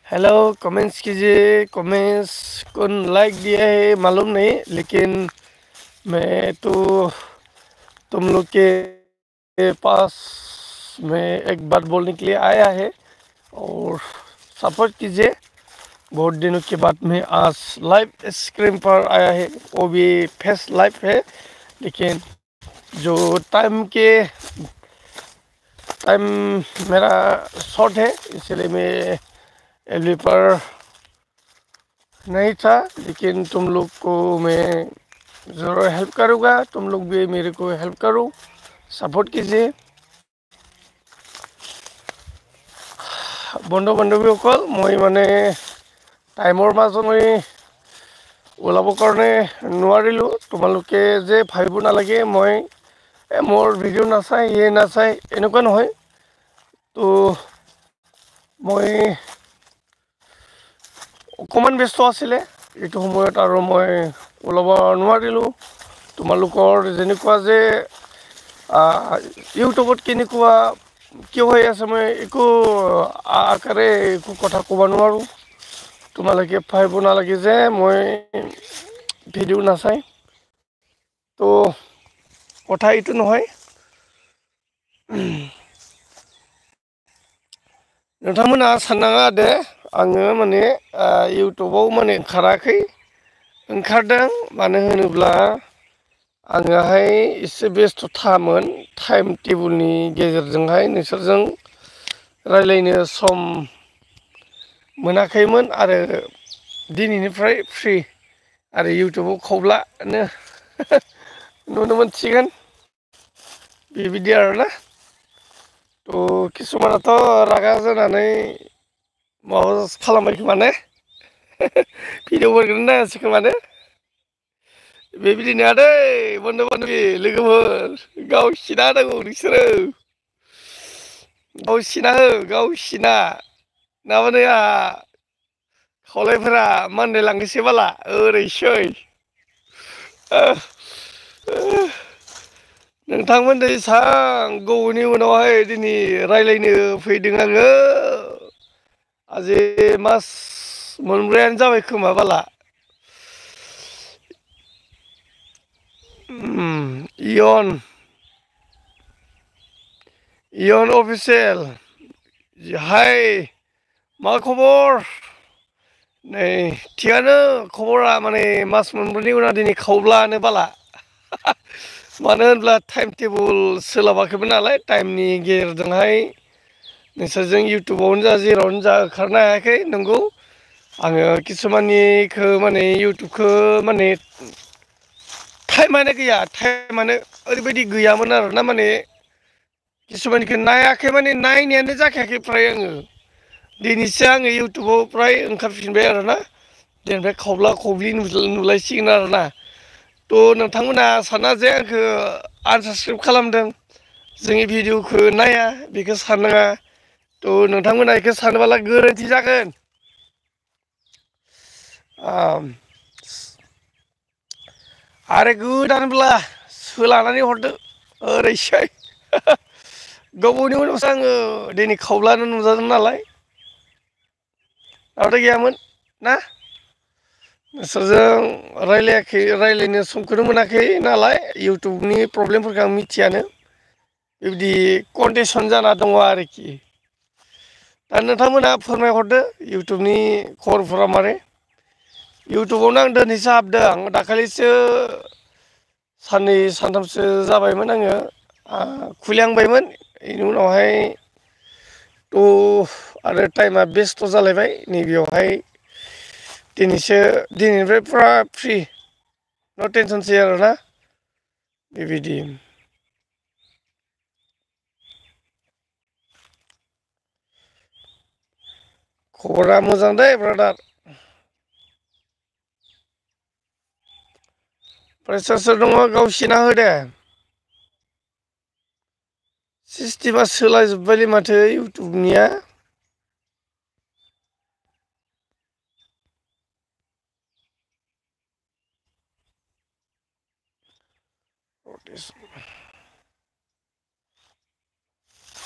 Hello comments कीजिए। Comments कौन like दिया है मालूम नहीं, लेकिन मैं तो तुम लोग के पास में एक बात बोलने के लिए आया है और सपोर्ट कीजिए। बहुत दिनों के बाद में आज लाइव स्क्रीन पर आया है, वो भी फेस लाइव है, लेकिन जो टाइम मेरा शॉर्ट है, इसलिए मैं एलबी पर नहीं था। लेकिन तुम लोग को मैं ज़रूर हेल्प करूँगा, तुम लोग भी मेरे को हेल्प करो, सपोर्ट कीजिए। বন্ধু বান্ধৱীসকল, মই মানে টাইমৰ মাজত মই ওলাব কাৰণে নোৱাৰিলোঁ। তোমালোকে যে ভাবিব নালাগে মই মোৰ ভিডিঅ' নাচাই নাচাই, এনেকুৱা নহয়। তো মই অকণমান ব্যস্ত আছিলে এইটো সময়ত আৰু মই ওলাব নোৱাৰিলোঁ। তোমালোকৰ যেনেকুৱা যে ইউটিউবত কেনেকুৱা কিয় হৈ আছে মই একো আকাৰে একো কথা ক'ব নোৱাৰোঁ। তোমালোকে ভাবিব নালাগে যে মই ভিডিঅ' নাচাই। তো কথা এইটো নহয়। नोंथांमोना साननाङा दे आङो माने इउटुबाव माने ओंखारदों, मानो होनोब्ला आङोहाय एसे बेस्थ'थामोन। टाइम टेबोलनि गेजेरजोंहाय नोंसोरजों रायलायनो सम मोनाखैमोन आरो दिनैनिफ्राय फ्रि आरो इउटुबाव खावब्लानो नुनो मोनसिगोन, बेबायदि आरोना। तो किसुमानाथ' रागा जानानै माबा खालामबाय खोमा ने, भिडिअफोरखौनो नायासै खोमा ने। बेबायदि नङा दै बन्धु-बान्धबि लोगोफोर, गाव सिना होनांगौ नोंसोरो, गाव सिना हो, गाव सिना नङाबानो आंहा खावलायफोरा मानदायलांनोसै बाला ओरैसै। नोंथांमोनजों एसां गोबावनि उनावहाय दिनै रायलायनो फैदों आङो। आजि मास मोनब्रैयानो जाबाय खोमा बाला। इयन अफिसियेल, हाय मा खबर? नै थिगानो खबरा, माने मास मोनब्रैनि उनाव दिनै खावब्लानो बाला। मानो होनब्ला टाइम टेबोल सोलाबाखैमोन नालाय, टाइमनि गेजेरजोंहाय नोंसोरजों इउटुबावनो जा जेरावनो जा ओंखारनो हायाखै। नंगौ आङो किसुमाननिखौ माने इउटुबखौ माने टाइमानो गैया, टाइमानो ओरैबायदि गैयामोन आरोना। माने किसुमानखौ नायाखै, माने नायनायानो जाखायाखै फ्राय आङो। दिनैसो आङो इउटुबाव फ्राय ओंखारफिनबाय आरोना। दिनैनिफ्राय खावब्ला खावब्लि नुलायसिगोन आरोना। तो नोंथांमोना साना जे आंखौ आनसाबस्क्राइब खालामदों, जोंनि भिडिअखौ नाया, बेखौ साननाङा। तो नोंथांमोना बेखौ सानोब्ला गोरोन्थि जागोन। आरो गोदानब्ला सोलानानै हरदो ओरैसै। गोबावनि उनावसो आङो दिनै खावब्लानो नुजादों नालाय, दाथ' गैयामोन ना। नोंसोरजों रायलायनो समखौनो मोनाखै नालाय, इउटुबनि प्रब्लेमफोरखौ आं मिथियानो। बेबायदि कन्डिसन जाना दङ आरोखि। दा नोंथांमोना फोरमायहरदो इउटुबनि खबरफोरा मारै। इउटुबावनो आं दिनैसो हाबदों, दाखालिसो साननै सानथामसो जाबायमोन आङो खुलिहांबायमोन। बेनि उनावहाय आरो टाइमा बेस्थ' जालायबाय। नैबेयावहाय दिनैनिफ्राय फुरा फ्रि, न' टेनसनसै आरोना, बेबायदि। खबरा मोजां दे ब्रादार। ओमफ्राय सोर सोर दङ गाव सिना हो दे। सिस्टेमा सोलायजोब्बायलै माथो इउटुबनिया।